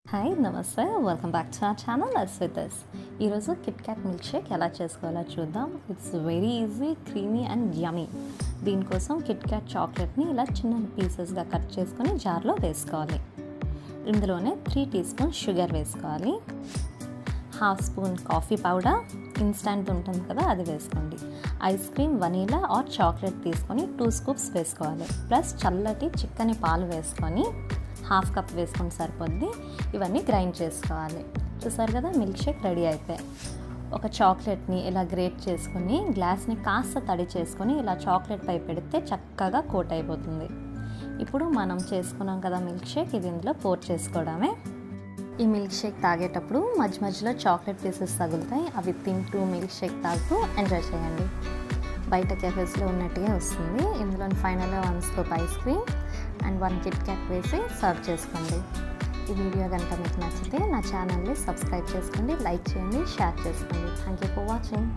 Hi నమస్తే welcome back to our channel swiths. ఈరోజు KitKat milk shake ఎలా చేసుకోవాలో చూద్దాం. It's very easy, creamy and yummy. దీనికోసం కిట్కాట్ చాక్లెట్ని ఇలా చిన్న పీసెస్గా కట్ చేసుకొని జార్లో వేసుకోవాలి. ఇందులోనే 3 టీ స్పూన్స్ షుగర్ వేసుకోవాలి. 1/2 స్పూన్ కాఫీ పౌడర్, ఇన్స్టంట్ ఉంటుంది కదా అది వేసుకోండి. Ice cream, vanilla are chocolate తీసుకొని 2 స్కూప్స్ వేసుకోవాలి. ప్లస్ చల్లటి చిక్కని పాలు వేసుకొని 1/2 కప్ వేసుకొని సరిపోద్ది. ఇవన్నీ గ్రైండ్ చేసుకోవాలి. చూసారు కదా, మిల్క్ షేక్ రెడీ అయిపోయి. ఒక చాక్లెట్ని ఇలా గ్రేట్ చేసుకొని గ్లాస్ని కాస్త తడి చేసుకొని ఇలా చాక్లెట్ పై పెడితే చక్కగా కోట్ అయిపోతుంది. ఇప్పుడు మనం చేసుకున్నాం కదా మిల్క్ షేక్, ఇది ఇందులో పోర్ చేసుకోవడమే. ఈ మిల్క్ షేక్ తాగేటప్పుడు మధ్య మధ్యలో చాక్లెట్ పీసెస్ తగులుతాయి. అవి తింటూ మిల్క్ షేక్ తాగుతూ ఎంజాయ్ చేయండి. బయట కెఫేస్లో ఉన్నట్టుగా వస్తుంది. ఇందులో ఫైనల్గా 1 scoop ice cream and 1 KitKat వేసి సర్వ్ చేసుకోండి. ఈ వీడియో కనుక మీకు నచ్చితే నా ఛానల్ని సబ్స్క్రైబ్ చేసుకోండి, లైక్ చేయండి, షేర్ చేసుకోండి. Thank you for watching.